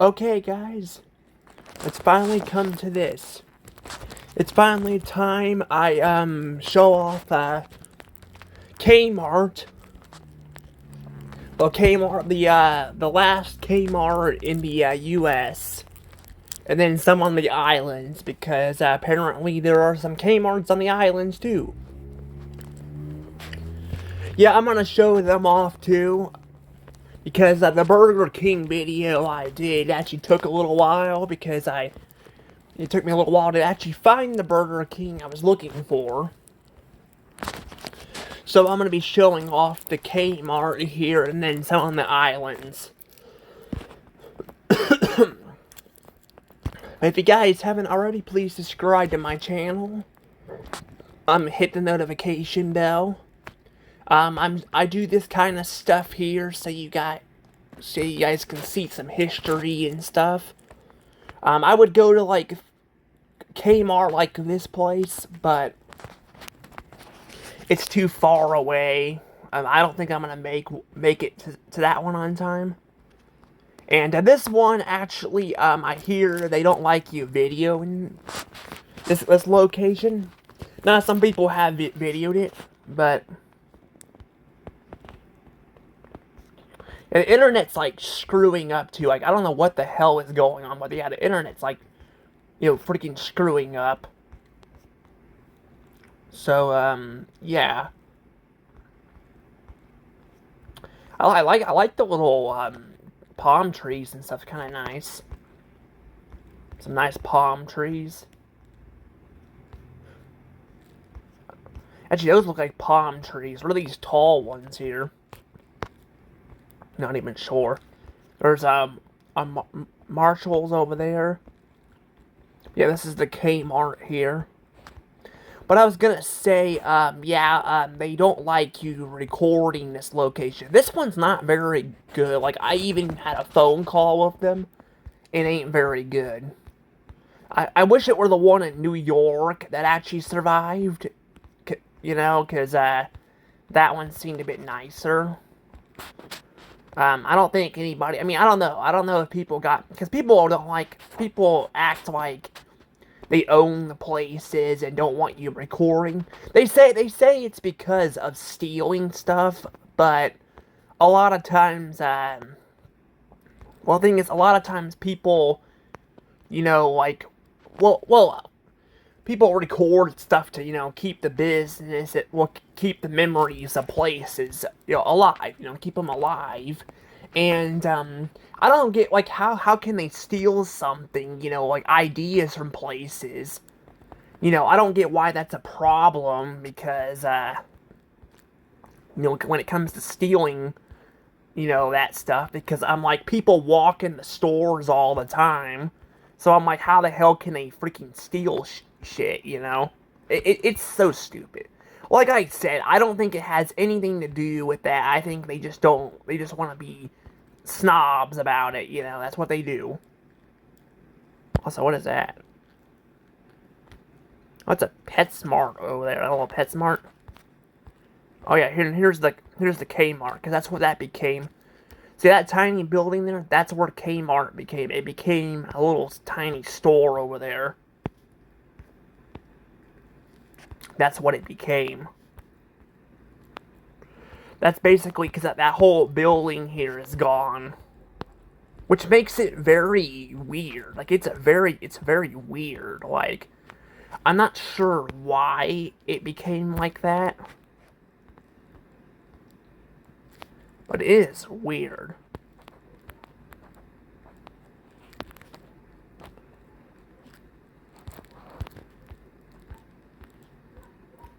Okay, guys, it's finally come to this. It's finally time I show off Kmart. Well, Kmart, the last Kmart in the U.S. and then some on the islands because apparently there are some Kmarts on the islands too. Yeah, I'm gonna show them off too. Because the Burger King video I did actually took a little while because it took me a little while to actually find the Burger King I was looking for. So I'm going to be showing off the Kmart here and then some on the islands. If you guys haven't already, please subscribe to my channel. Hit the notification bell. I do this kind of stuff here so you guys can see some history and stuff. I would go to like Kmart like this place, but it's too far away. I don't think I'm gonna make it to that one on time. And this one actually, I hear they don't like you videoing this location. Now some people have videoed it, but the internet's like screwing up too. Like I don't know what the hell is going on, but yeah, the internet's like, freaking screwing up. So yeah. I like the little palm trees and stuff. Kind of nice. Some nice palm trees. Actually, those look like palm trees. What are these tall ones here? Not even sure. There's Marshalls over there. Yeah, this is the Kmart here. But I was gonna say, they don't like you recording this location. This one's not very good. Like, I even had a phone call with them. It ain't very good. I wish it were the one in New York that actually survived. Because that one seemed a bit nicer. I don't think anybody, I don't know. I don't know if people because people act like they own the places and don't want you recording. They say it's because of stealing stuff, but a lot of times, the thing is, a lot of times people, people record stuff to, keep the business, keep the memories of places, alive, keep them alive. And, I don't get, like, how can they steal something, like, ideas from places? I don't get why that's a problem, because, when it comes to stealing, that stuff, because I'm like, people walk in the stores all the time, so I'm like, how the hell can they freaking steal shit, It's so stupid. Like I said, I don't think it has anything to do with that. I think they just want to be snobs about it, that's what they do. Also, what is that? What's a PetSmart over there? I don't know, PetSmart? Oh yeah, here's the Kmart, because that's what that became. See that tiny building there? That's where Kmart became. It became a little tiny store over there. That's what it became. That's basically because that whole building here is gone. Which makes it very weird. Like, it's very weird. Like, I'm not sure why it became like that. But it is weird.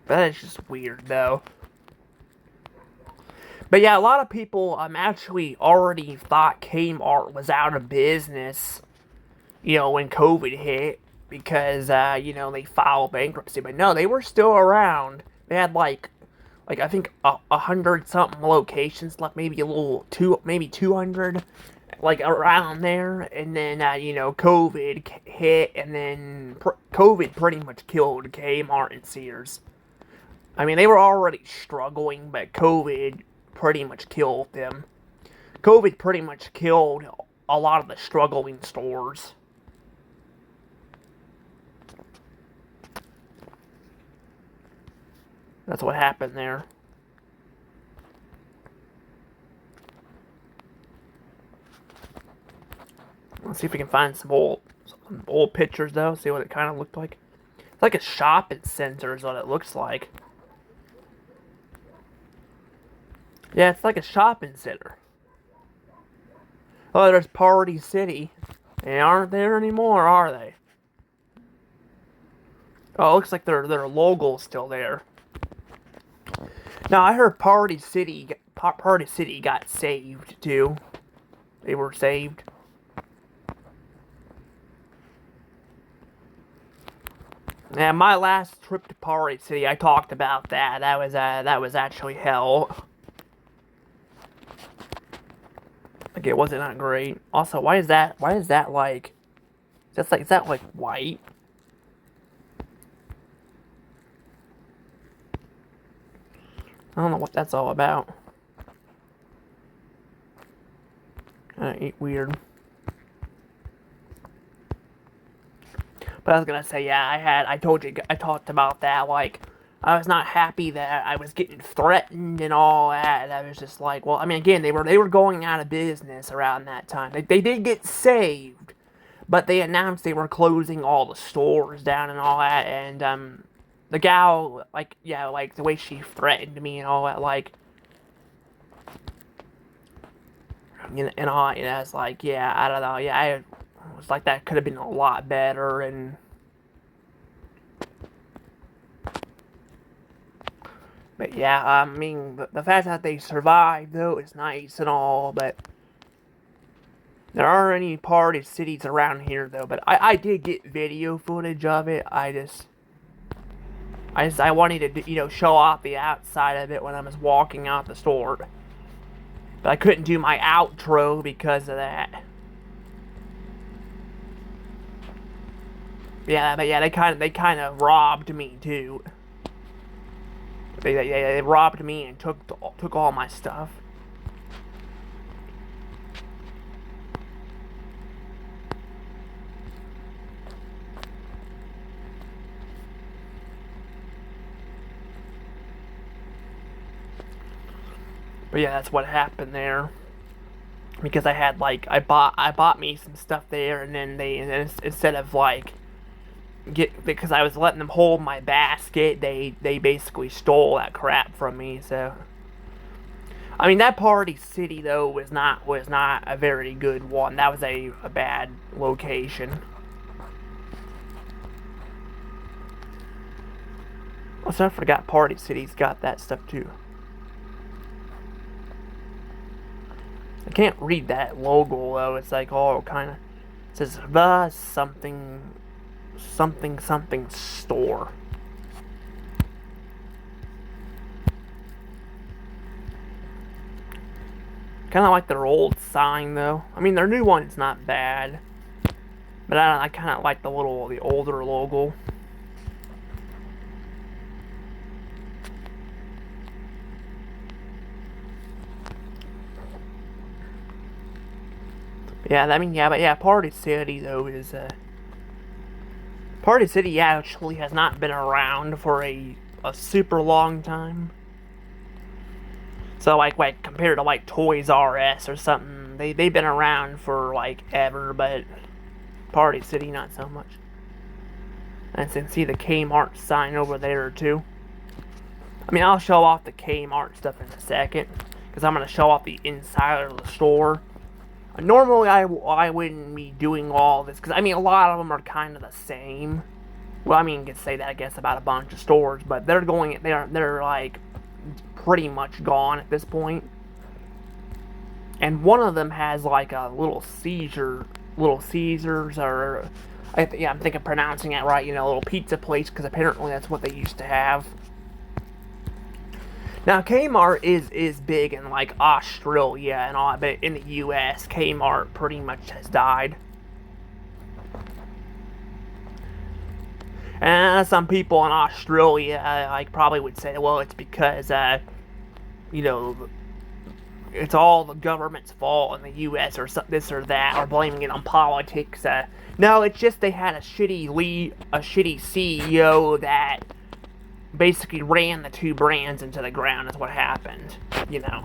That is just weird, though. But yeah, a lot of people actually already thought Kmart was out of business, when COVID hit, because, they filed bankruptcy. But no, they were still around. They had, like I think 100-something locations left, maybe maybe 200, like, around there. And then, COVID hit, and then COVID pretty much killed Kmart and Sears. They were already struggling, but COVID pretty much killed them. COVID pretty much killed a lot of the struggling stores. That's what happened there. Let's see if we can find some old pictures though. See what it kind of looked like. It's like a shopping center is what it looks like. Yeah, it's like a shopping center. Oh, there's Party City. They aren't there anymore, are they? Oh, it looks like their logo's still there. Now I heard Party City got saved too. They were saved. Yeah, my last trip to Party City, I talked about that. That was actually hell. Like it wasn't that great. Also, why is that like? Is that like white? I don't know what that's all about. Weird. But I was gonna say, yeah, I told you, I talked about that, like, I was not happy that I was getting threatened and all that, and I was just like, well, I mean, again, they were going out of business around that time. They did get saved, but they announced they were closing all the stores down and all that, and, the gal, like, yeah, like, the way she threatened me and all that, like, and all, and I was like, yeah, I don't know, yeah, I was like, that could have been a lot better, and but yeah, I mean, the fact that they survived, though, is nice and all, but there aren't any party cities around here, though, but I did get video footage of it. I wanted to, you know, show off the outside of it when I was walking out the store, but I couldn't do my outro because of that. Yeah, but yeah, they kind of robbed me too. They robbed me and took all my stuff. But yeah, that's what happened there. Because I had like I bought me some stuff there, and then instead of like because I was letting them hold my basket, they basically stole that crap from me. So I mean, that Party City though was not a very good one. That was a bad location. Also, I forgot Party City's got that stuff too. I can't read that logo though. It's like all kind of, it says the something store. Kind of like their old sign though. I mean, their new one's not bad, but I kind of like the older logo. Yeah, I mean, yeah, but yeah, Party City though is Party City actually has not been around for a super long time. So like compared to like Toys R Us or something, they've been around for like ever, but Party City not so much. And you can see the Kmart sign over there too. I mean, I'll show off the Kmart stuff in a second, because I'm gonna show off the inside of the store. Normally, I wouldn't be doing all this, because, I mean, a lot of them are kind of the same. Well, I mean, you could say that, I guess, about a bunch of stores, but they're like, pretty much gone at this point. And one of them has, like, a Little Caesars, or, yeah, I'm thinking pronouncing it right, you know, a little pizza place, because apparently that's what they used to have. Now, Kmart is big in, like, Australia and all, but in the U.S., Kmart pretty much has died. And some people in Australia, like, probably would say, well, it's because, you know, it's all the government's fault in the U.S. or this or that, or blaming it on politics. No, it's just they had a shitty CEO that basically ran the two brands into the ground. Is what happened. You know,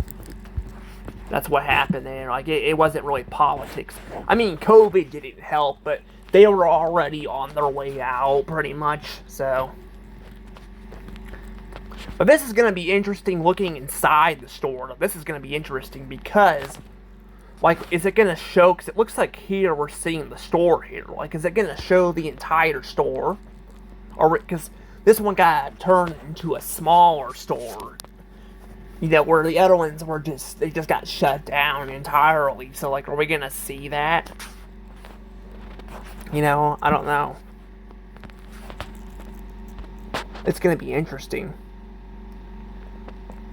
that's what happened there. Like it wasn't really politics. I mean, COVID didn't help, but they were already on their way out, pretty much. So. But this is going to be interesting looking inside the store. This is going to be interesting because, like, is it going to show, because it looks like here we're seeing the store here. Like, is it going to show the entire store? Or, because this one got turned into a smaller store. You know, where the other ones were they just got shut down entirely. So, like, are we going to see that? You know, I don't know. It's going to be interesting.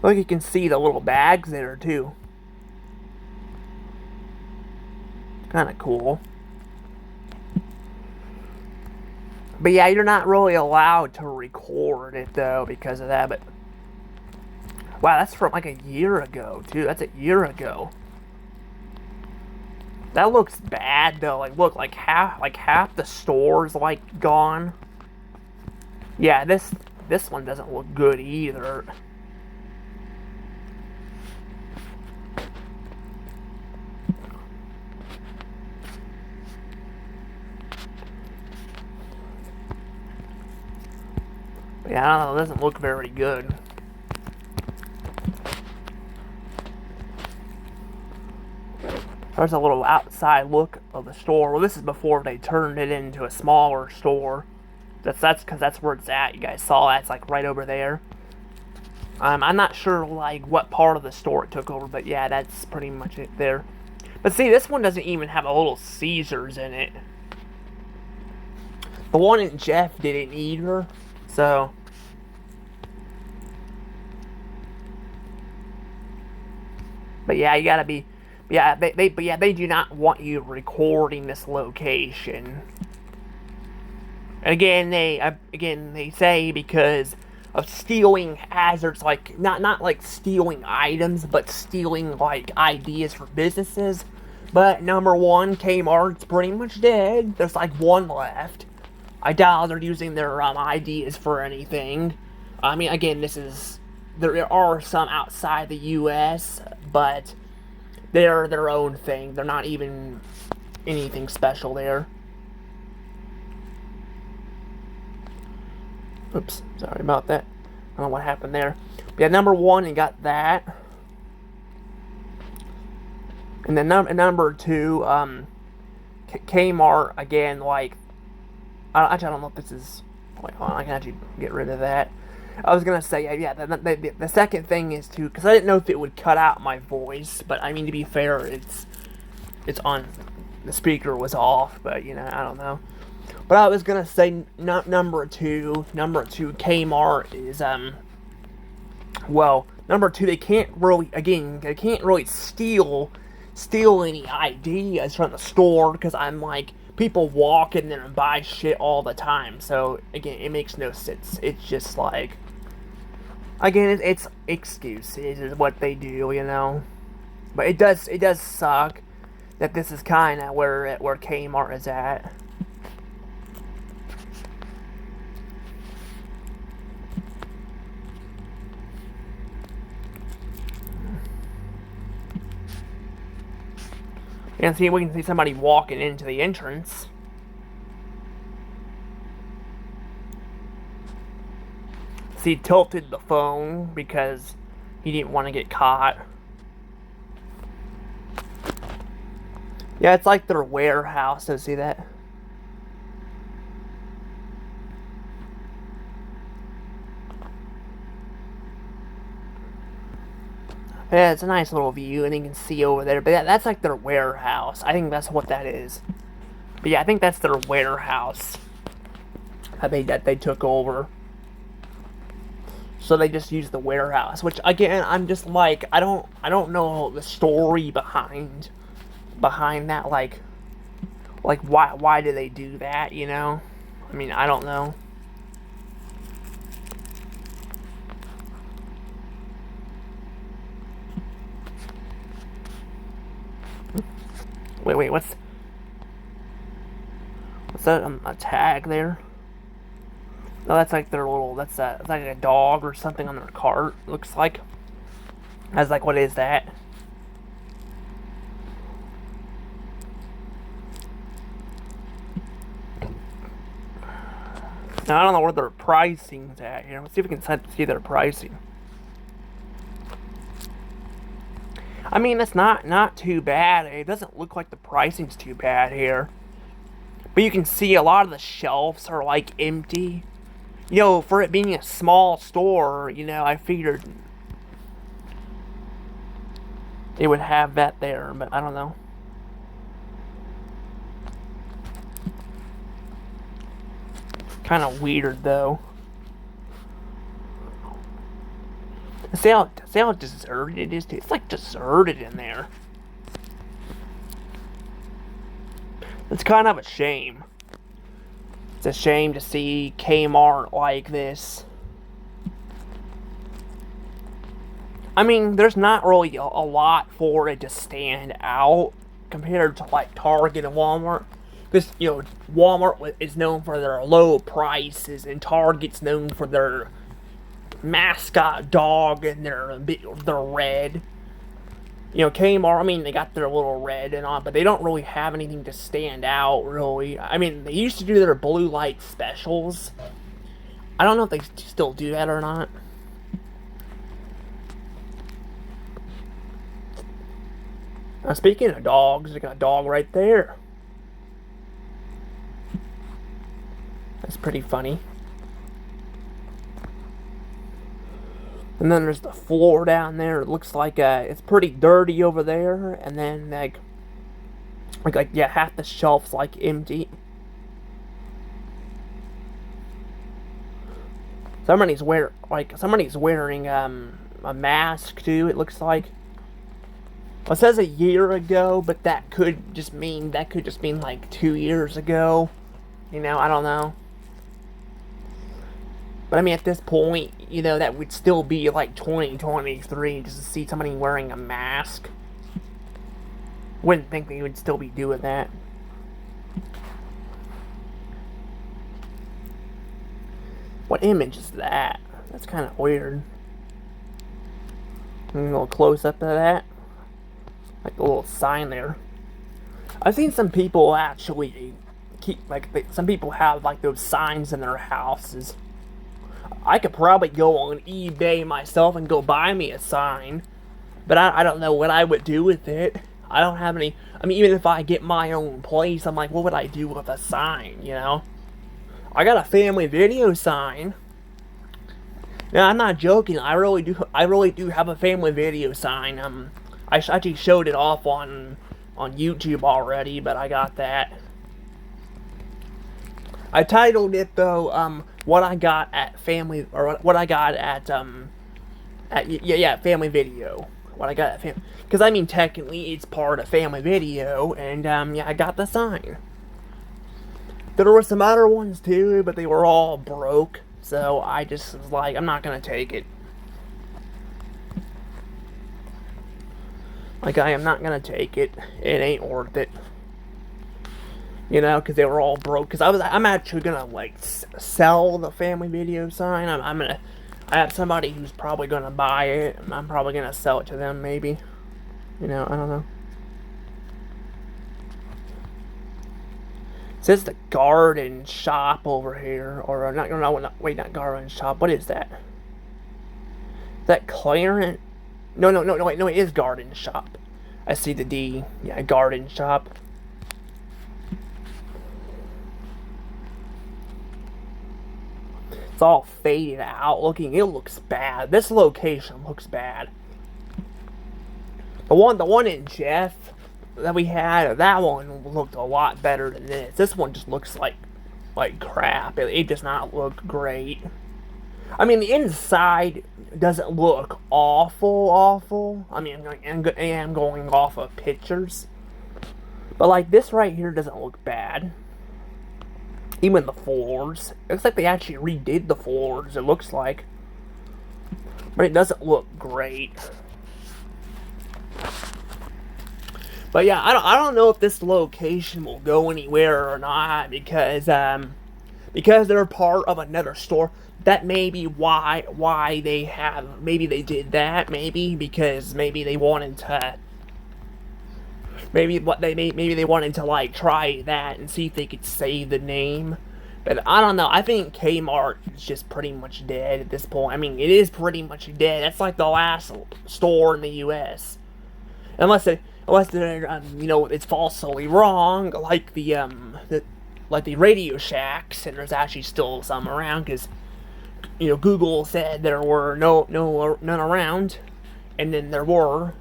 Look, you can see the little bags there, too. Kind of cool. But yeah, you're not really allowed to record it, though, because of that. But wow, that's from like a year ago, too. That's a year ago. That looks bad, though. Like, look, like half the store's like gone. Yeah, this one doesn't look good either. Yeah, I don't know, it doesn't look very good. There's a little outside look of the store. Well, this is before they turned it into a smaller store. That's because that's where it's at. You guys saw that. It's like right over there. I'm not sure like what part of the store it took over, but yeah, that's pretty much it there. But see, this one doesn't even have a little Caesars in it. The one in Jeff didn't either. So. But yeah, you gotta be. Yeah, they do not want you recording this location. And again, they say because of stealing hazards, like not like stealing items, but stealing like ideas for businesses. But number one, Kmart's pretty much dead. There's like one left. I doubt they're using their ideas for anything. I mean, again, there are some outside the U.S., but they're their own thing. They're not even anything special there. Oops, sorry about that. I don't know what happened there. But yeah, number one, you got that. And then number two, Kmart, again, like, I don't know if this is, wait, hold on, I can actually get rid of that. I was gonna say, yeah, the second thing is too, because I didn't know if it would cut out my voice, but I mean, to be fair, it's on, the speaker was off, but, you know, I don't know. But I was gonna say, number two, Kmart is, well, number two, they can't really steal any ideas from the store, because I'm like, people walk in there and buy shit all the time, so, again, it makes no sense. It's just like, again, it's excuses is what they do, you know. But it does suck that this is kind of where Kmart is at. And see, we can see somebody walking into the entrance. See, he tilted the phone because he didn't want to get caught. Yeah, it's like their warehouse, so see that? Yeah, it's a nice little view, and you can see over there. But yeah, that's like their warehouse. I think that's what that is. But yeah, I think that's their warehouse that they took over. So they just use the warehouse, which again, I'm just like, I don't know the story behind that. Like why do they do that? You know, I mean, I don't know. Wait, what's that? A tag there? No, that's like their little. That's like a dog or something on their cart. Looks like. I was like, what is that? Now, I don't know where their pricing's at here. Let's see if we can see their pricing. I mean, it's not too bad. It doesn't look like the pricing's too bad here. But you can see a lot of the shelves are like empty. You know, for it being a small store, you know, I figured it would have that there, but I don't know. Kind of weird though. See how deserted it is? It's like deserted in there. It's kind of a shame. It's a shame to see Kmart like this. I mean, there's not really a lot for it to stand out compared to like Target and Walmart. Because, you know, Walmart is known for their low prices and Target's known for their mascot dog and their red. You know, Kmart, I mean, they got their little red and on, but they don't really have anything to stand out, really. I mean, they used to do their blue light specials. I don't know if they still do that or not. Now, speaking of dogs, they got a dog right there. That's pretty funny. And then there's the floor down there. It looks like it's pretty dirty over there. And then like yeah, half the shelf's like empty. Somebody's wearing a mask too. It looks like. Well, it says a year ago, but that could just mean like 2 years ago. You know, I don't know. But I mean, at this point, you know, that would still be like 2023 just to see somebody wearing a mask. Wouldn't think they would still be doing that. What image is that? That's kind of weird. A little close up of that. Like a little sign there. I've seen some people actually some people have like those signs in their houses. I could probably go on eBay myself and go buy me a sign. But I don't know what I would do with it. I don't have any. I mean, even if I get my own place, I'm like, what would I do with a sign, you know? I got a family video sign. Now, I'm not joking. I really do have a family video sign. I actually showed it off on YouTube already, but I got that. I titled it though, what I got at family, or what I got at family video. What I got at family, because I mean technically it's part of family video, and yeah, I got the sign. There were some other ones too, but they were all broke, so I just was like, I'm not gonna take it. Like, I am not gonna take it. It ain't worth it. You know, because they were all broke. Because I'm actually gonna like sell the family video sign. I have somebody who's probably gonna buy it. And I'm probably gonna sell it to them, maybe. You know, I don't know. It says the garden shop over here, or not garden shop. What is that? Is that clearance? No, it is garden shop. I see the D. Yeah, garden shop. It's all faded out looking. It looks bad. This location looks bad. The one in Jeff that we had, that one looked a lot better than this. This one just looks like crap. It does not look great. I mean, the inside doesn't look awful. I mean, I'm going off of pictures. But, like, this right here doesn't look bad. Even the floors. It looks like they actually redid the floors, it looks like. But it doesn't look great. But yeah, I don't know if this location will go anywhere or not because they're part of another store. That may be why they have, maybe they did that, maybe because maybe they wanted to, maybe they wanted to like try that and see if they could save the name. But I don't know. I think Kmart is just pretty much dead at this point. I mean, it is pretty much dead. That's like the last store in the U.S. Unless they're it's falsely wrong, like the Radio Shacks, and there's actually still some around because Google said there were none around, and then there were.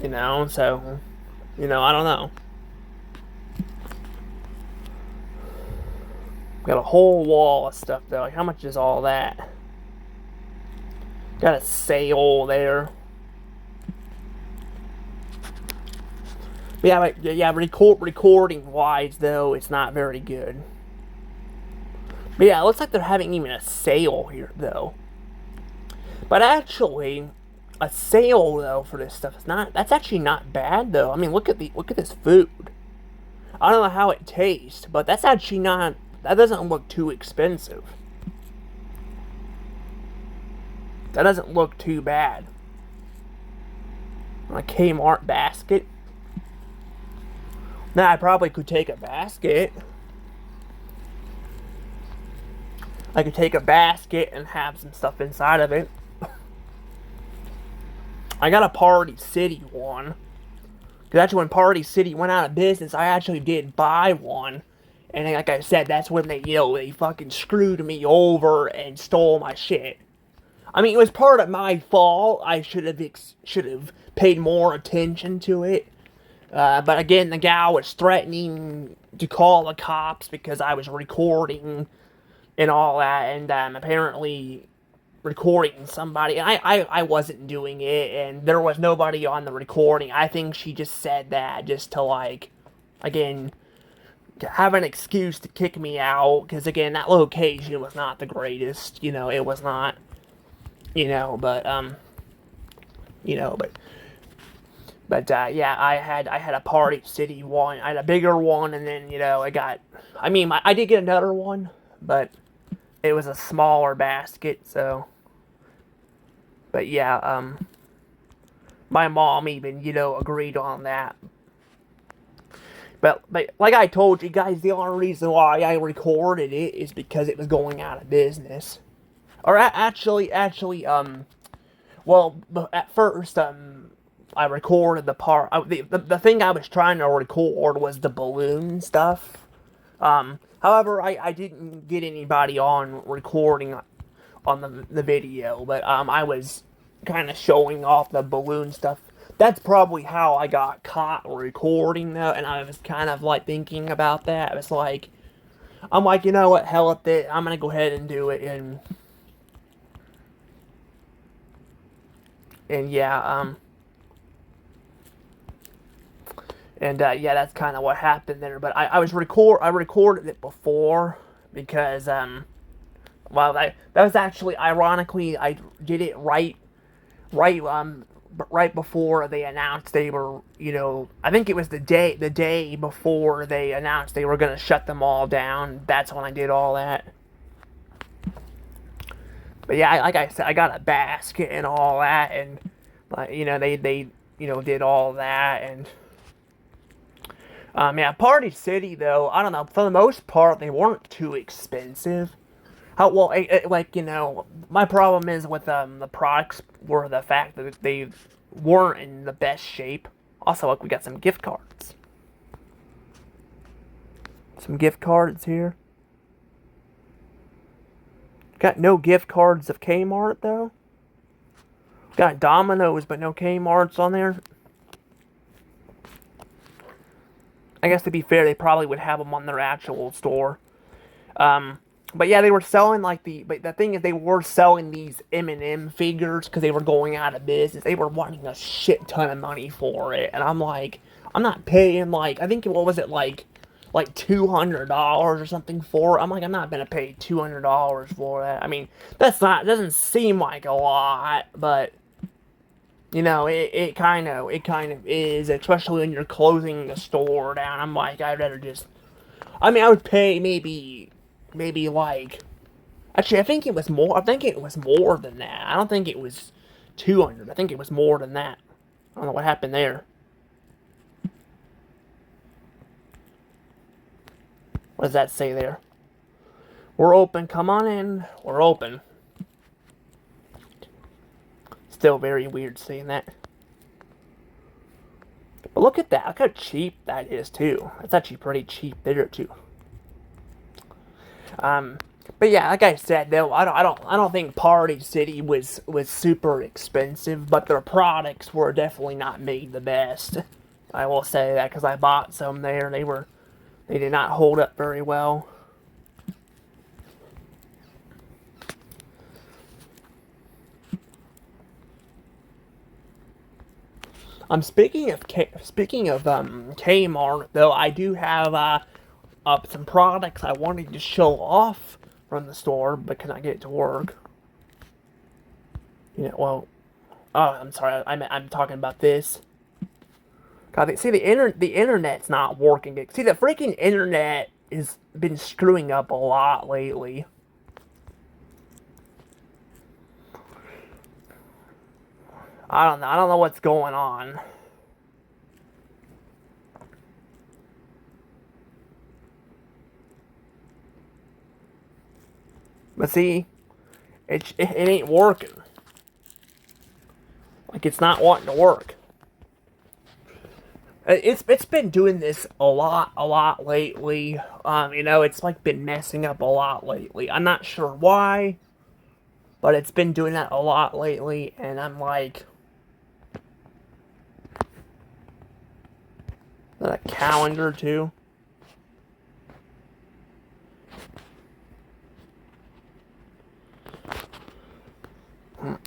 So I don't know. Got a whole wall of stuff though. Like, how much is all that? Got a sale there. Yeah, recording wise though, it's not very good. But yeah, it looks like they're having even a sale here though. But actually, a sale though for this stuff is not. That's actually not bad though. I mean, look at this food. I don't know how it tastes, but that's actually not. That doesn't look too expensive. That doesn't look too bad. A Kmart basket. Now I probably could take a basket. I could take a basket and have some stuff inside of it. I got a Party City one. Because actually when Party City went out of business, I actually did buy one. And like I said, that's when they fucking screwed me over and stole my shit. I mean, it was part of my fault. I should have paid more attention to it. But again, the guy was threatening to call the cops because I was recording and all that, and apparently recording somebody. And I wasn't doing it, and there was nobody on the recording. I think she just said that just to, like, again, have an excuse to kick me out, because again, that location was not the greatest, it was not, but yeah, I had a Party City one. I had a bigger one, and then I did get another one, but it was a smaller basket. So, but yeah, my mom even agreed on that. But like I told you guys, the only reason why I recorded it is because it was going out of business. Or actually, well, at first, I recorded the part. The thing I was trying to record was the balloon stuff. However, I didn't get anybody on recording on the video, but I was kind of showing off the balloon stuff. That's probably how I got caught recording though, and I was kind of like thinking about that. It was like, I'm like, you know what, hell with it. I'm gonna go ahead and do it, and yeah, yeah, that's kind of what happened there. But I recorded it before because well, that was actually ironically I did it right before they announced they were, I think it was the day before they announced they were gonna shut them all down. That's when I did all that. But yeah, like I said, I got a basket and all that, and they did all that, and yeah, Party City though, I don't know. For the most part, they weren't too expensive. How well, my problem is with the products were the fact that they weren't in the best shape. Also, look, we got some gift cards. Some gift cards here. Got no gift cards of Kmart though. Got Domino's, but no Kmarts on there. I guess to be fair, they probably would have them on their actual store. But yeah, they were selling but the thing is, they were selling these M&M figures because they were going out of business. They were wanting a shit ton of money for it, and I'm like, I'm not paying I think what was it like $200 or something for it. I'm like, I'm not gonna pay $200 for that. I mean, doesn't seem like a lot, but You know, it kind of is, especially when you're closing the store down. I'm like, I'd rather just. I mean, I would pay maybe like. Actually, I think it was more. I think it was more than that. I don't think it was 200. I think it was more than that. I don't know what happened there. What does that say there? We're open. Come on in. We're open. Still very weird seeing that. But look at that. Look how cheap that is, too. That's actually pretty cheap there, too. Um, but yeah, like I said, though, I don't think Party City was super expensive, but their products were definitely not made the best. I will say that because I bought some there, they did not hold up very well. Speaking of Kmart, though, I do have some products I wanted to show off from the store, but cannot get it to work. You know, well, oh, I'm sorry, I'm talking about this. God, see the internet's not working. See, the freaking internet has been screwing up a lot lately. I don't know what's going on. But see, it ain't working. Like it's not wanting to work. It's been doing this a lot lately. You know, it's like been messing up a lot lately. I'm not sure why, but it's been doing that a lot lately, and I'm like, a calendar too. I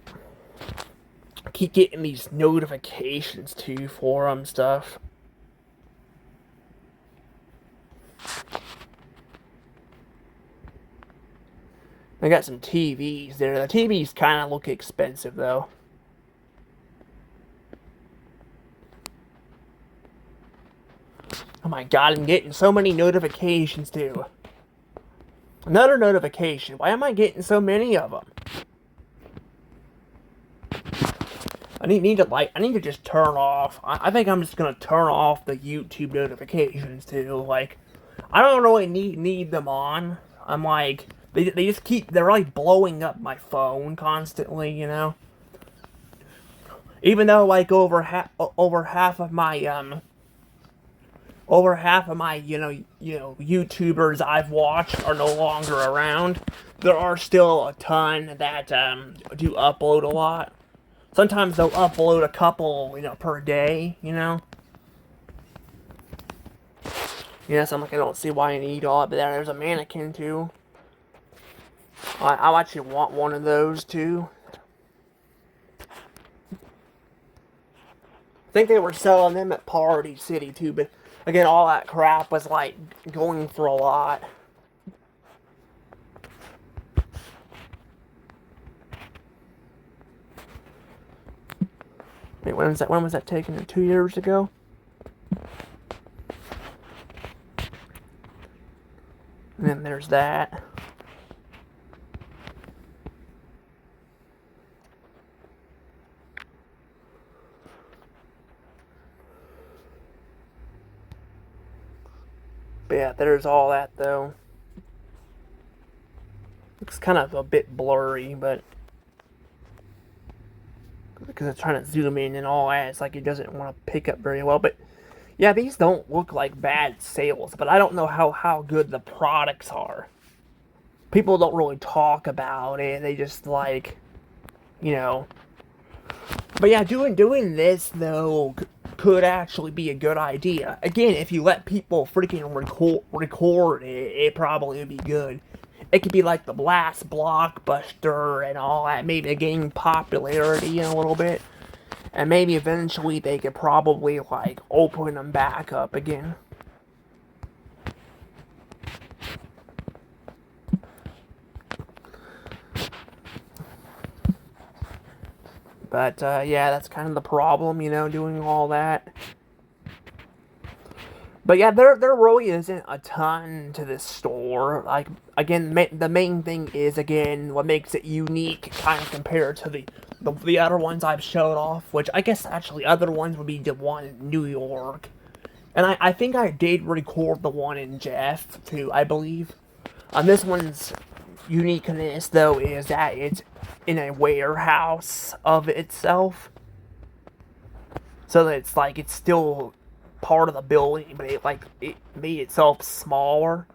keep getting these notifications too for stuff. I got some TVs there. The TVs kind of look expensive though. Oh my god, I'm getting so many notifications too. Another notification. Why am I getting so many of them? I need to just turn off. I think I'm just gonna turn off the YouTube notifications too. Like, I don't really need them on. I'm like, they just they're like blowing up my phone constantly, you know. Even though like over half of my YouTubers I've watched are no longer around, there are still a ton that do upload a lot. Sometimes they'll upload a couple, per day, Yes, I'm like, I don't see why I need all of that. There's a mannequin, too. I actually want one of those, too. I think they were selling them at Party City, too, but again, all that crap was, like, going for a lot. Wait, when was that? When was that taken? 2 years ago? And then there's that. But yeah, there's all that though. Looks kind of a bit blurry, but because I'm trying to zoom in and all that, it's like it doesn't want to pick up very well. But yeah, these don't look like bad sales, but I don't know how good the products are. People don't really talk about it. They just like, you know. But yeah, doing this though could actually be a good idea. Again, if you let people freaking record it, it probably would be good. It could be like the last blockbuster and all that, maybe gain popularity a little bit. And maybe eventually they could probably like open them back up again. But, yeah, that's kind of the problem, you know, doing all that. But yeah, there really isn't a ton to this store. Like, again, the main thing is, again, what makes it unique, kind of compared to the other ones I've showed off, which I guess actually other ones would be the one in New York. And I think I did record the one in Jeff, too, I believe. This one's uniqueness, though, is that it's in a warehouse of itself. So that it's like, it's still part of the building, but it made itself smaller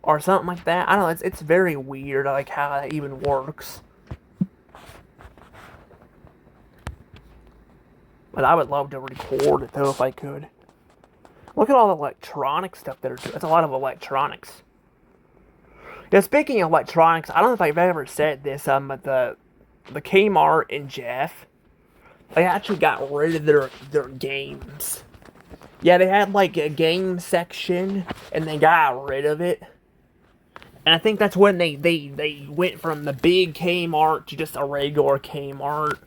or something like that. I don't know. It's very weird, like how that even works. But I would love to record it though if I could. Look at all the electronic stuff there too. That's a lot of electronics. Yeah, speaking of electronics, I don't know if I've ever said this, but the Kmart and Jeff, they actually got rid of their games. Yeah, they had like a game section, and they got rid of it. And I think that's when they went from the big Kmart to just a regular Kmart.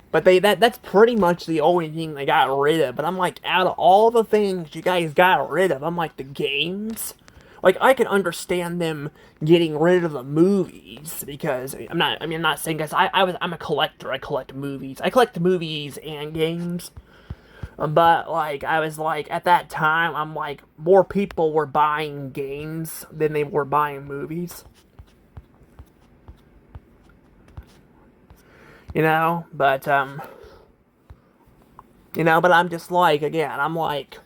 But that's pretty much the only thing they got rid of. But I'm like, out of all the things you guys got rid of, I'm like, the games? Like, I can understand them getting rid of the movies, because I'm not saying, guys, I'm a collector. I collect movies. I collect movies and games. But, like, I was like, at that time, I'm like, more people were buying games than they were buying movies. You know? But, but I'm just like, again, I'm like,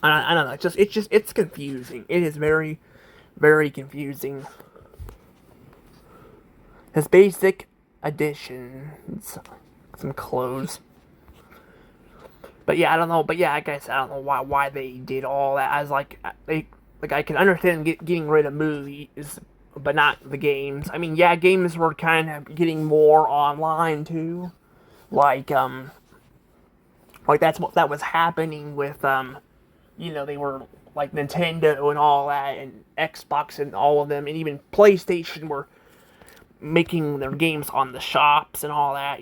I don't know, it's confusing. It is very, very confusing. His basic edition, some clothes. But yeah, I don't know. But yeah, I guess I don't know why they did all that. I was like, I can understand getting rid of movies, but not the games. I mean, yeah, games were kind of getting more online too. Like that was happening with they were like Nintendo and all that, and Xbox and all of them, and even PlayStation were making their games on the shops and all that,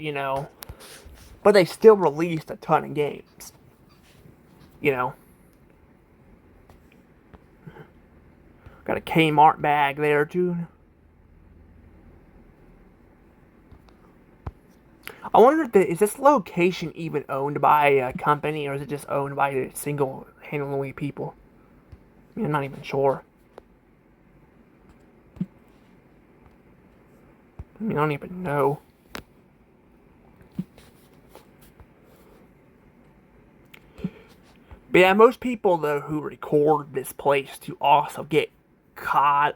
But they still released a ton of games. Got a Kmart bag there, too. I wonder is this location even owned by a company, or is it just owned by single-handedly people? I mean, I'm not even sure. I don't even know. But yeah, most people, though, who record this place to also get caught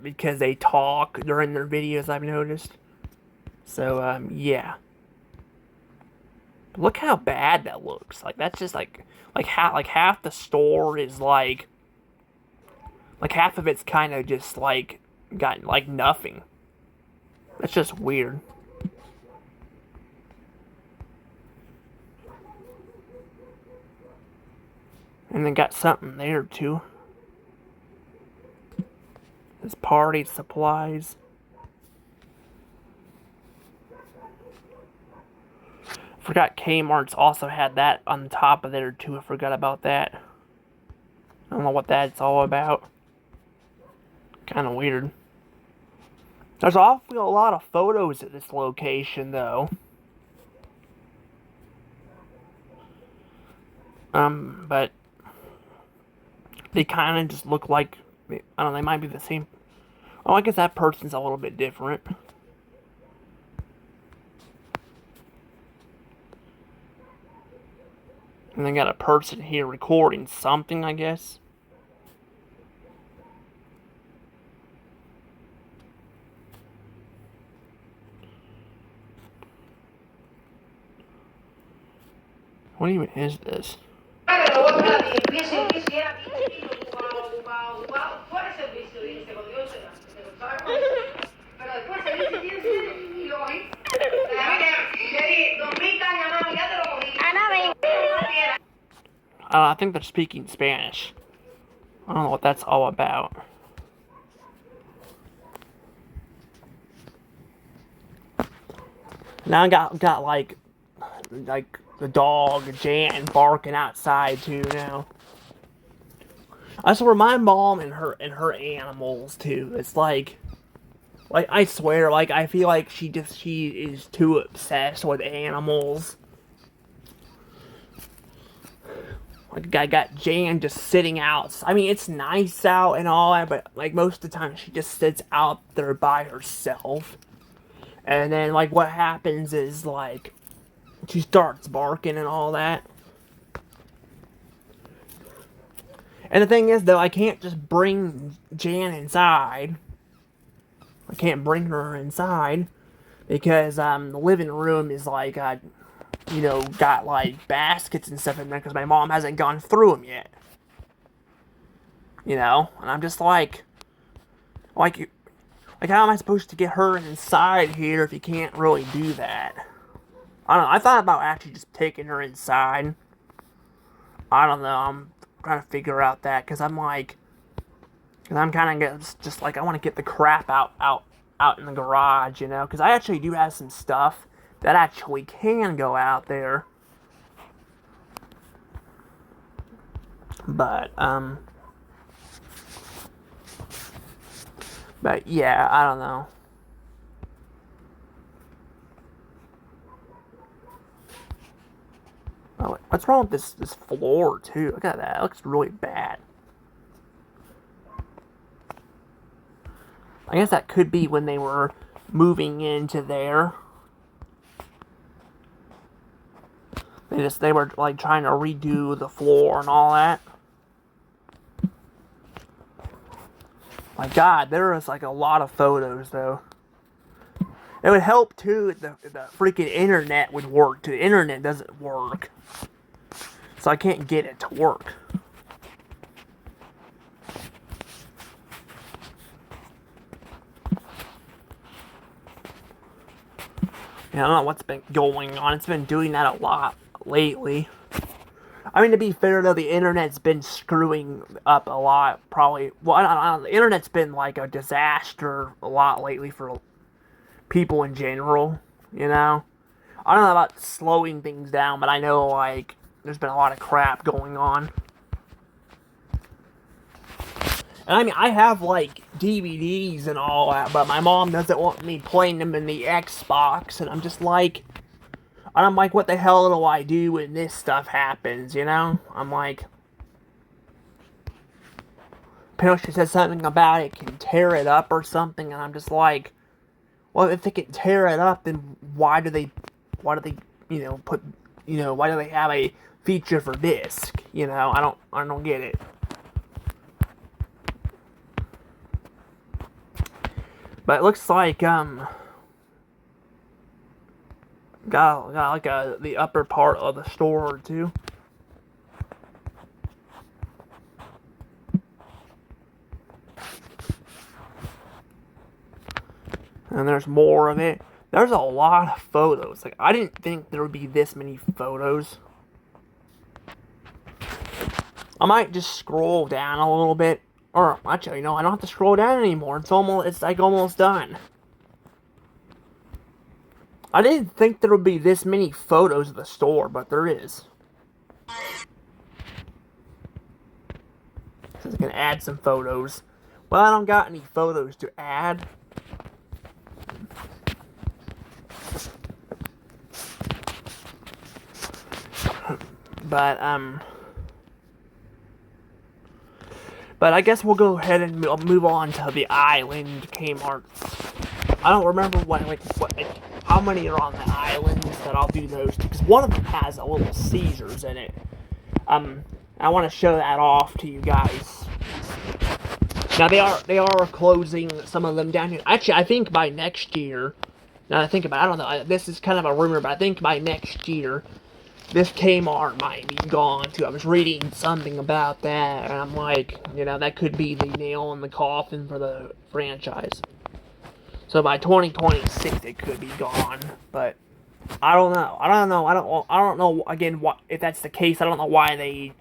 because they talk during their videos, I've noticed. So, yeah. But look how bad that looks. Like, that's just like half the store is like half of it's kind of just like got like nothing. That's just weird. And then got something there too. This party supplies. Forgot Kmart's also had that on the top of there too. I forgot about that. I don't know what that's all about. Kind of weird. There's awfully a lot of photos at this location though. But they kind of just look like, I don't know, they might be the same. Oh, I guess that person's a little bit different. And they got a person here recording something, I guess. What even is this? I think they're speaking Spanish. I don't know what that's all about. Now I got like the dog Jan barking outside too now. I swear my mom and her animals too. It's like I swear, like I feel like she is too obsessed with animals. Like I got Jan just sitting out. I mean, it's nice out and all that, but like most of the time she just sits out there by herself. And then like what happens is like she starts barking and all that. And the thing is though, I can't just bring Jan inside. I can't bring her inside because the living room is like got like baskets and stuff in there because my mom hasn't gone through them yet. And I'm just like how am I supposed to get her inside here if you can't really do that? I don't know. I thought about actually just taking her inside. I don't know. I'm trying to figure out that because I'm kind of just like I want to get the crap out in the garage, because I actually do have some stuff that actually can go out there. But yeah, I don't know. Oh, what's wrong with this floor too? Look at that. It looks really bad. I guess that could be when they were moving into there. They were like trying to redo the floor and all that. My God, there was like a lot of photos though. It would help too if the freaking internet would work too. The internet doesn't work, so I can't get it to work. Yeah, I don't know what's been going on. It's been doing that a lot lately. I mean, to be fair though, the internet's been screwing up a lot. Probably, well, I don't know. The internet's been like a disaster a lot lately for people in general. I don't know about slowing things down, but I know like there's been a lot of crap going on. And I mean, I have like DVDs and all that, but my mom doesn't want me playing them in the Xbox, and I'm like, what the hell do I do when this stuff happens, I'm like, she said something about it can tear it up or something, and I'm just like, well, if they can tear it up, then why do they put, why do they have a feature for disc? I don't get it. But it looks like got like the upper part of the store too. And there's more of it. There's a lot of photos. Like I didn't think there would be this many photos. I might just scroll down a little bit. Or actually, I don't have to scroll down anymore. It's almost done. I didn't think there would be this many photos of the store, but there is. So I can add some photos. Well, I don't got any photos to add. But I guess we'll go ahead and move on to the island Kmarts. I don't remember how many are on the islands that I'll do those to, because one of them has a little Caesars in it. I want to show that off to you guys. Now they are closing some of them down here. Actually, I think by next year. Now that I think about it, I don't know. This is kind of a rumor, but I think by next year, this Kmart might be gone too. I was reading something about that, and I'm like, that could be the nail in the coffin for the franchise. So by 2026, it could be gone, but I don't know. I don't know. Again, if that's the case, I don't know why they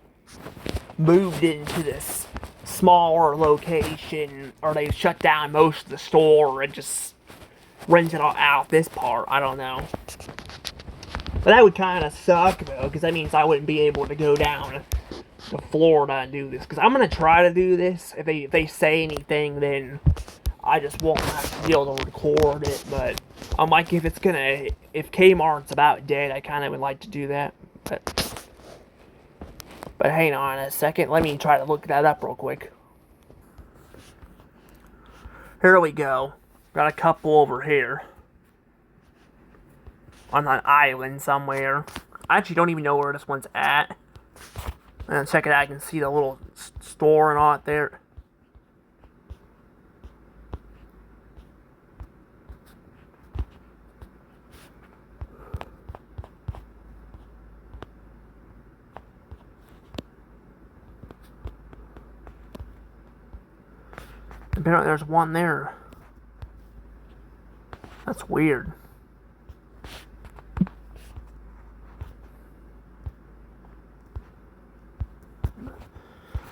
moved into this smaller location, or they shut down most of the store and just rent it all out this part. I don't know. But that would kind of suck, though, because that means I wouldn't be able to go down to Florida and do this. Because I'm going to try to do this. If they say anything, then I just won't have to be able to record it. But I'm like, if Kmart's about dead, I kind of would like to do that. But hang on a second. Let me try to look that up real quick. Here we go. Got a couple over here. On an island somewhere. I actually don't even know where this one's at. And check it out, I can see the little store and all that there. Apparently there's one there. That's weird.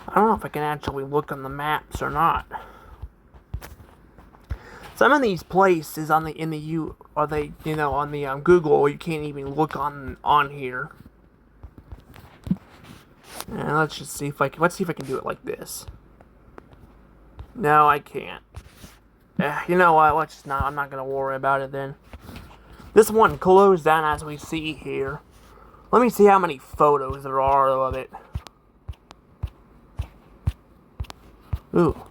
I don't know if I can actually look on the maps or not. Some of these places on the Google, you can't even look on here. And let's see if I can do it like this. No, I can't. You know what? I'm not gonna worry about it then. This one closed down as we see here. Let me see how many photos there are of it. Ooh,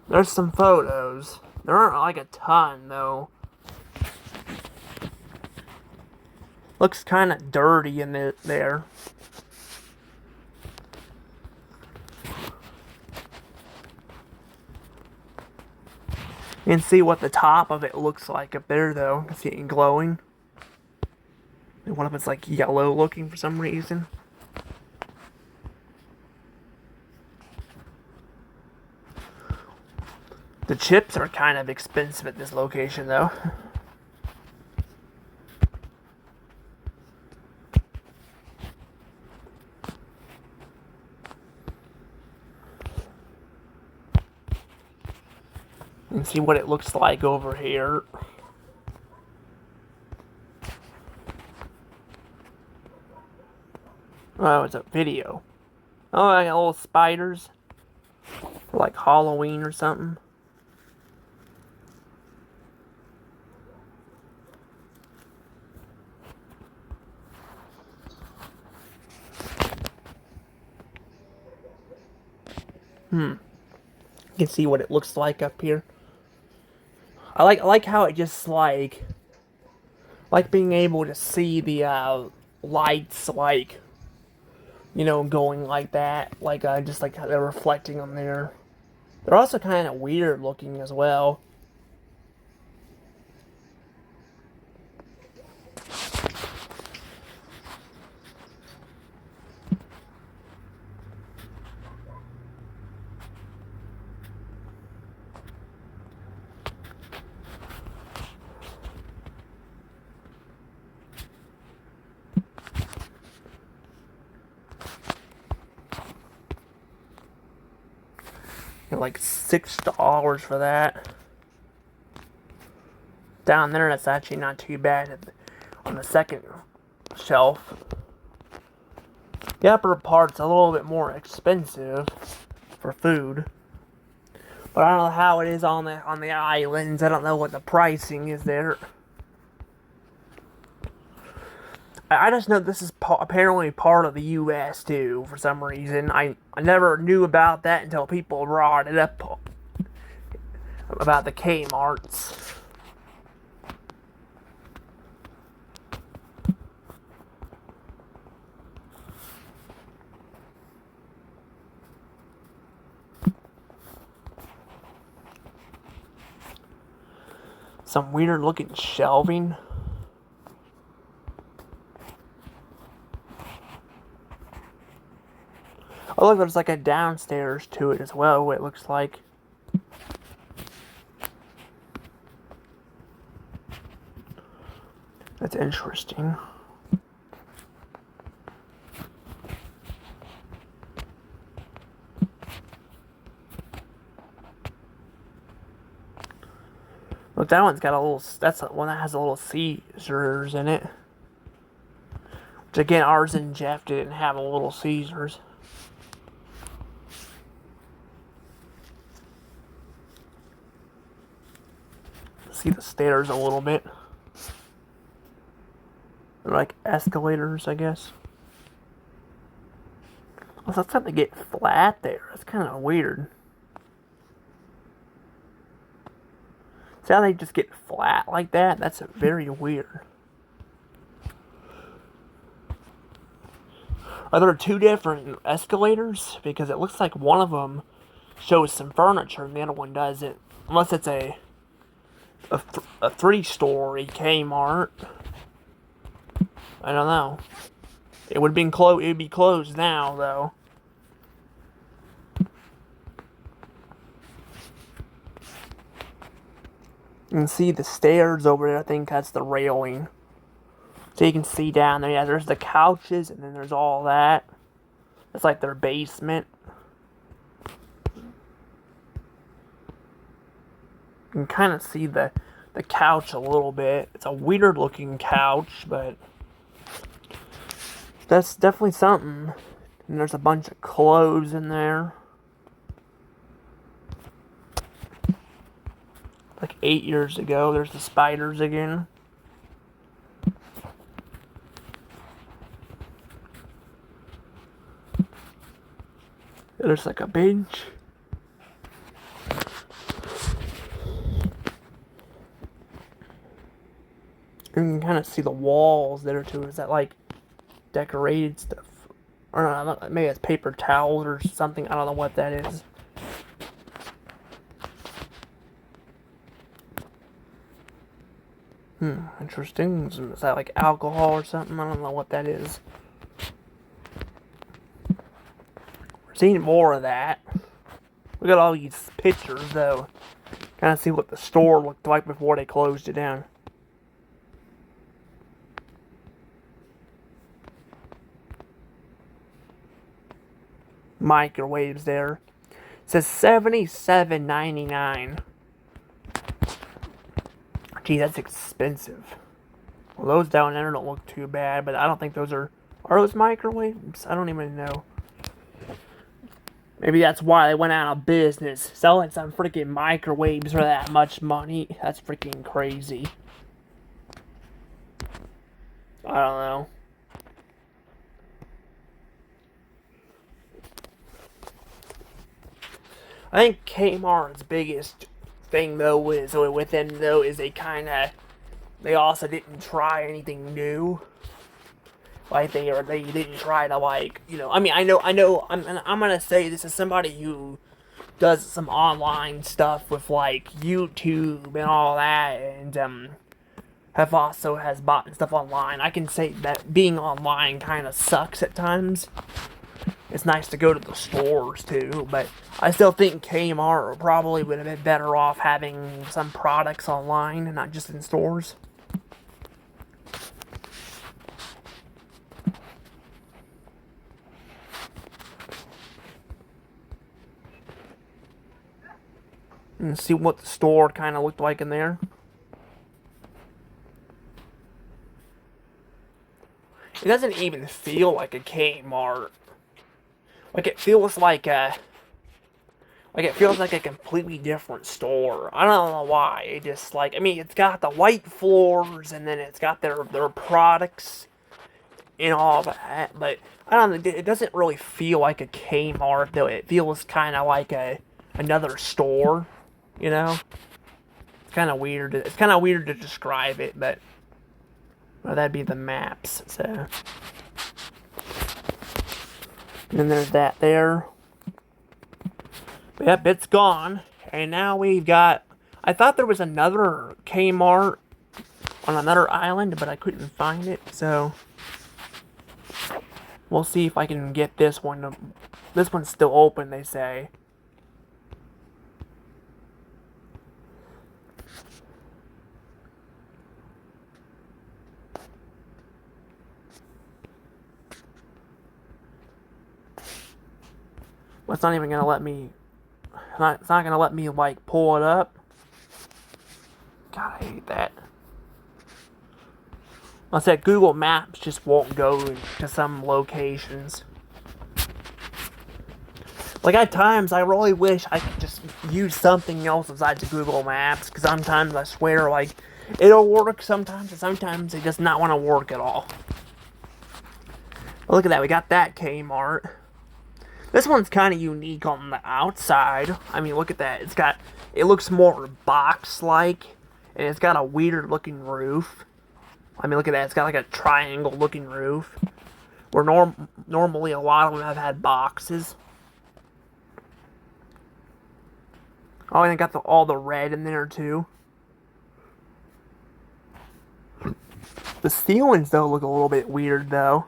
there's some photos. There aren't like a ton though. Looks kind of dirty in there. You can see what the top of it looks like up there though. You can see it glowing. And what if it's like yellow looking for some reason? The chips are kind of expensive at this location, though. You can see what it looks like over here. Oh, it's a video. Oh, I got little spiders. For like Halloween or something. You can see what it looks like up here. I like how it just like being able to see the lights going like that, just like how they're reflecting on there. They're also kind of weird looking as well. Like $6 for that. Down there, that's actually not too bad on the second shelf. The upper part's a little bit more expensive for food. But I don't know how it is on the islands. I don't know what the pricing is there. I just know this is apparently part of the U.S. too, for some reason. I never knew about that until people brought it up about the Kmarts. Some weird looking shelving. Oh look, there's like a downstairs to it as well, it looks like. That's interesting. Look, that one's got a little. That's the one that has a little Caesars in it. Which again, ours and Jeff didn't have a little Caesars. See the stairs a little bit. They're like escalators, I guess. Also, it's time to get flat there. That's kind of weird. See how they just get flat like that? That's very weird. Are there two different escalators? Because it looks like one of them shows some furniture and the other one doesn't. Unless it's a three-story Kmart. I don't know. It would be closed now, though. You can see the stairs over there. I think that's the railing. So you can see down there. Yeah, there's the couches, and then there's all that. It's like their basement. You can kind of see the couch a little bit. It's a weird looking couch, but that's definitely something. And there's a bunch of clothes in there. Like 8 years ago, there's the spiders again. There's like a bench. And you can kind of see the walls there too. Is that like decorated stuff? Or not, maybe it's paper towels or something. I don't know what that is. Interesting. Is that like alcohol or something? I don't know what that is. We're seeing more of that. We got all these pictures though. Kind of see what the store looked like before they closed it down. Microwaves there. It says $77.99. Gee, that's expensive. Well, those down there don't look too bad, but I don't think those are those microwaves? I don't even know. Maybe that's why they went out of business. Selling some freaking microwaves for that much money. That's freaking crazy. I don't know. I think Kmart's biggest thing though is with them though is they also didn't try anything new. Like they didn't try to I mean I know I'm gonna say this is somebody who does some online stuff with like YouTube and all that, and has bought stuff online. I can say that being online kind of sucks at times. It's nice to go to the stores too, but I still think Kmart probably would have been better off having some products online and not just in stores. And see what the store kind of looked like in there. It doesn't even feel like a Kmart. Like it feels like a completely different store. I don't know why. It just I mean, it's got the white floors and then it's got their products and all that, but I don't know. It doesn't really feel like a Kmart though. It feels kind of like another store, you know. It's kind of weird. It's kind of weird to describe it, but well, that'd be the maps. So. And then there's that there. Yep, it's gone. And now we've got... I thought there was another Kmart on another island, but I couldn't find it, so... We'll see if I can get this one. This one's still open, they say. Well, it's not even gonna let me... It's not gonna let me, pull it up. God, I said Google Maps just won't go to some locations. Like, at times, I really wish I could just use something else besides Google Maps, because sometimes I swear, like, it'll work sometimes, and sometimes it does not want to work at all. But look at that, we got that Kmart. This one's kind of unique on the outside. I mean, look at that. It looks more box-like, and it's got a weird-looking roof. I mean, look at that. It's got like a triangle-looking roof. Where normally a lot of them have had boxes. Oh, and it got all the red in there, too. The ceilings, though, look a little bit weird, though.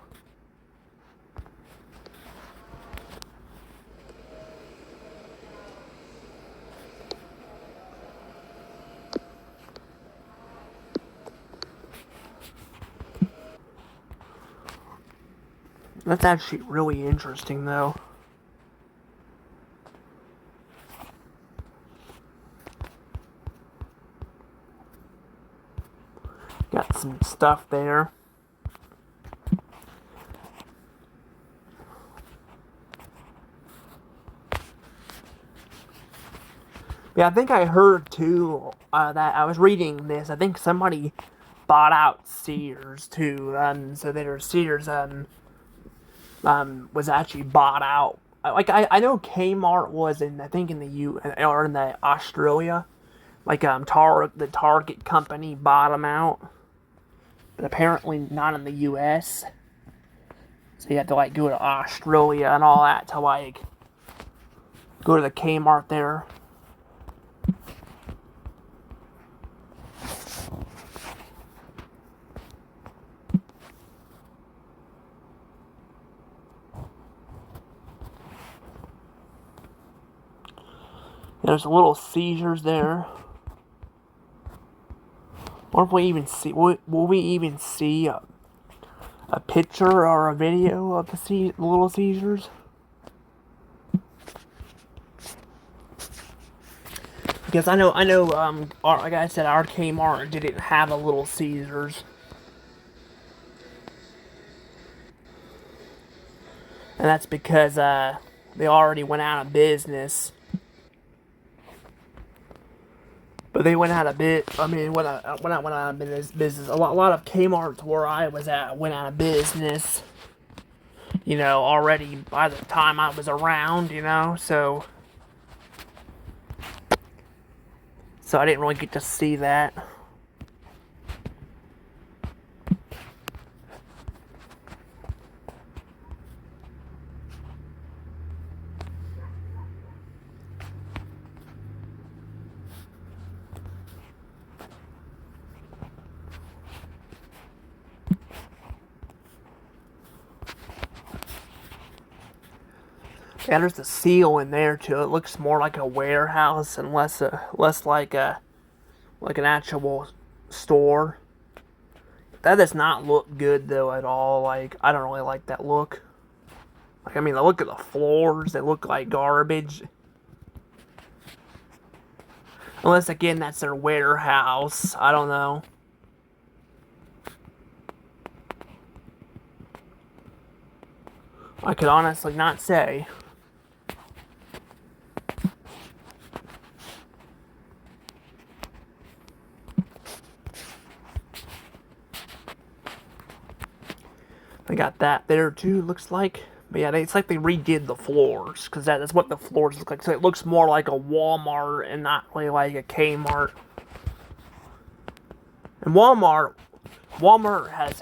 That's actually really interesting, though. Got some stuff there. Yeah, I think I heard, too, that I was reading this. I think somebody bought out Sears, too. So their Sears, was actually bought out. Like, I know Kmart was I think in or in the Australia. Like, the Target company bought them out. But apparently not in the U.S. So you have to, like, go to Australia and all that to, like, go to the Kmart there. There's little seizures there. What if we even see? Will we even see a picture or a video of the little seizures? Because I know. Like I said, our Kmart didn't have a Little Caesars, and that's because they already went out of business. But they went out of went out of business. A lot of Kmarts where I was at went out of business. You know, already by the time I was around. You know, so I didn't really get to see that. Yeah, there's a seal in there too. It looks more like a warehouse and less like an actual store. That does not look good though at all. Like, I don't really like that look. Like, I mean, look at the floors. They look like garbage. Unless, again, that's their warehouse. I don't know. I could honestly not say. They got that there too, looks like. But yeah, it's like they redid the floors, because that's what the floors look like. So it looks more like a Walmart and not really like a Kmart. And Walmart has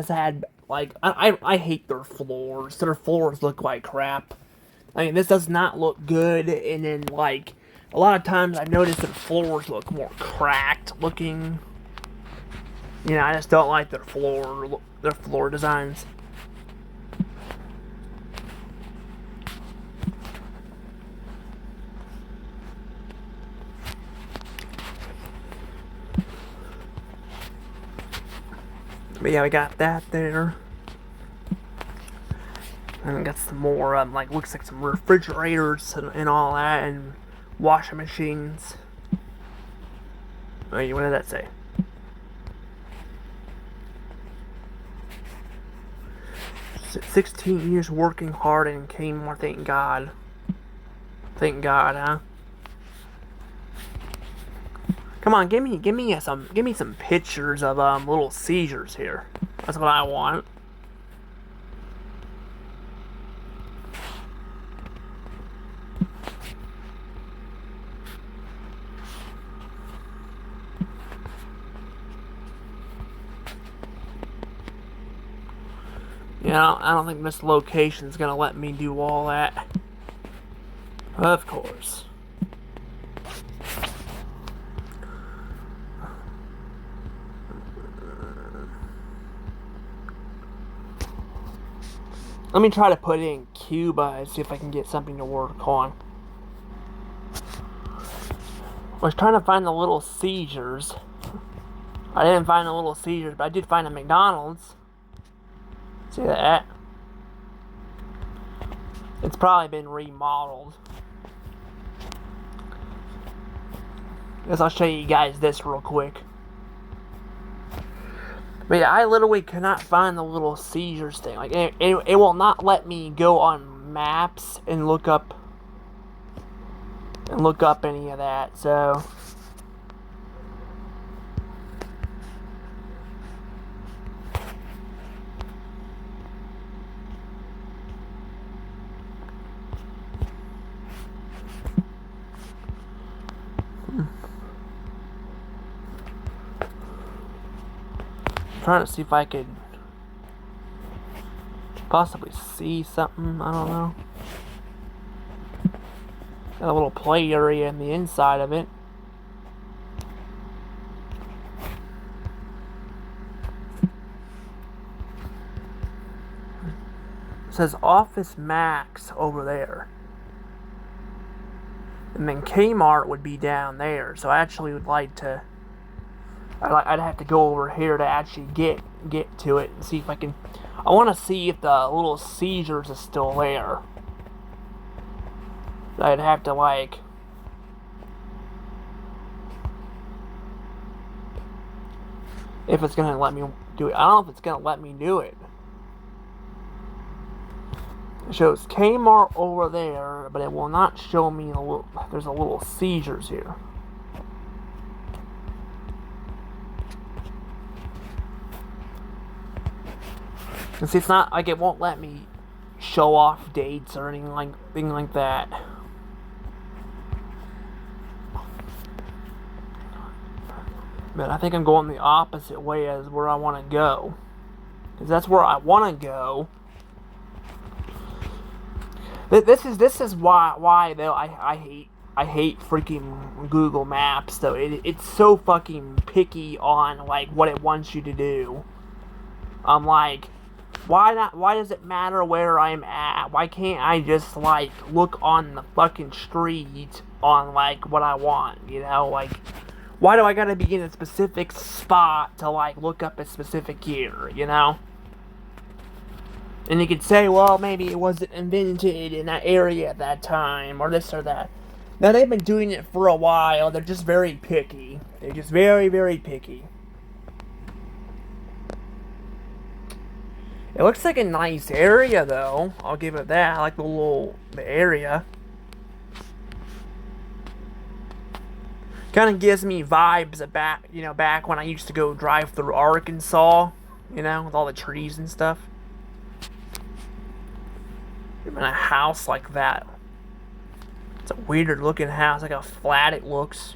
had like, I hate their floors. Their floors look like crap. I mean, this does not look good. And then, like, a lot of times I've noticed that floors look more cracked looking. You know, I just don't like their floor designs. But yeah, we got that there. And we got some more, like, looks like some refrigerators and all that, and washing machines. Wait, what did that say? 16 years working hard in Kmart, thank God. Thank God, huh? Come on, give me some pictures of little seizures here. That's what I want. You know, I don't think this location's gonna let me do all that. Of course. Let me try to put in Cuba and see if I can get something to work on. I was trying to find the little seizures. I didn't find the little seizures, but I did find a McDonald's. See that? It's probably been remodeled. Guess I'll show you guys this real quick. But yeah, I literally cannot find the little seizures thing. Like, it will not let me go on maps and look up any of that. So trying to see if I could possibly see something. I don't know. Got a little play area in the inside of it. It says Office Max over there. And then Kmart would be down there. So I actually would like to... I'd have to go over here to actually get to it and see if I can... I want to see if the little seizures is still there. I'd have to, like... if it's going to let me do it. I don't know if it's going to let me do it. It shows Kmart over there, but it will not show me there's a little seizures here. And see, it's not like it won't let me show off dates or anything like that. But I think I'm going the opposite way as where I want to go. Because that's where I want to go. This is why though I hate freaking Google Maps though. It's so fucking picky on like what it wants you to do. I'm like, why does it matter where I'm at? Why can't I just like look on the fucking street on like what I want, you know? Like, why do I gotta be in a specific spot to like look up a specific gear, you know? And you could say, well, maybe it wasn't invented in that area at that time, or this or that. Now, they've been doing it for a while. They're just very picky. They're just very, very picky. It looks like a nice area, though. I'll give it that. I like the area. Kind of gives me vibes of back when I used to go drive through Arkansas, you know, with all the trees and stuff. Even a house like that. It's a weird looking house, like how flat it looks.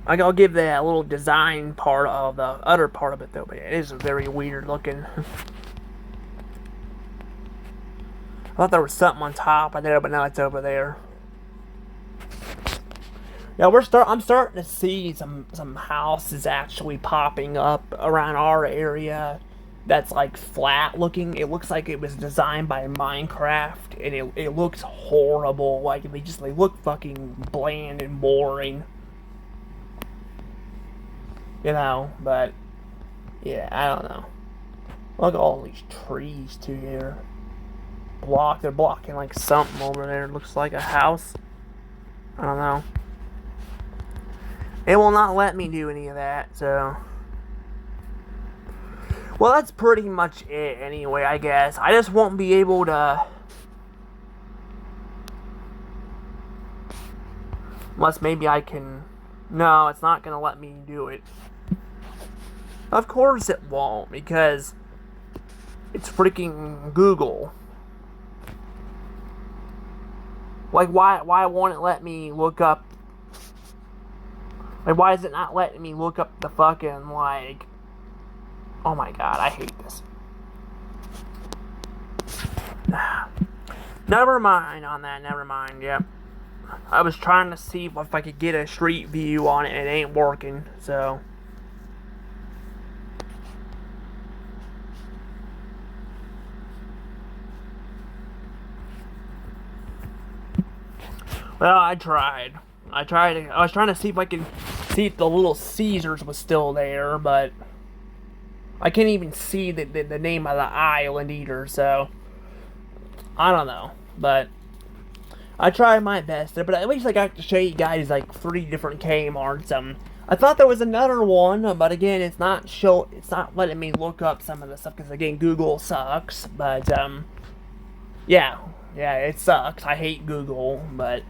I'll give that little design part of the other part of it though, but it is very weird looking. I thought there was something on top of there, but now it's over there. Yeah, I'm starting to see some houses actually popping up around our area. That's like flat looking. It looks like it was designed by Minecraft, and it looks horrible. Like they look fucking bland and boring, you know. But yeah, I don't know. Look at all these trees too here. They're blocking like something over there. It looks like a house. I don't know. It will not let me do any of that, so. Well, that's pretty much it anyway, I guess. I just won't be able to... Unless maybe I can... No, it's not going to let me do it. Of course it won't, because it's freaking Google. Like, why won't it let me look up... Like, why is it not letting me look up the fucking, like... Oh my god, I hate this. Never mind on that, never mind, yep. I was trying to see if I could get a street view on it, and it ain't working, so... Well, I tried. I was trying to see if I could see if the Little Caesars was still there, but... I can't even see the name of the island either, so... I don't know, but... I tried my best, but at least I got to show you guys, like, 3 different Kmarts. I thought there was another one, but again, it's not letting me look up some of the stuff, because again, Google sucks, but, yeah, it sucks. I hate Google, but,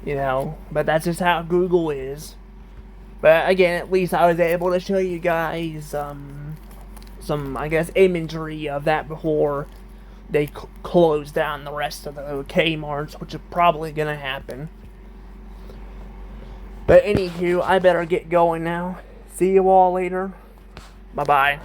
you know, but that's just how Google is. But again, at least I was able to show you guys, some, I guess, imagery of that before they close down the rest of the Kmarts, which is probably gonna happen. But anywho, I better get going now. See you all later. Bye-bye.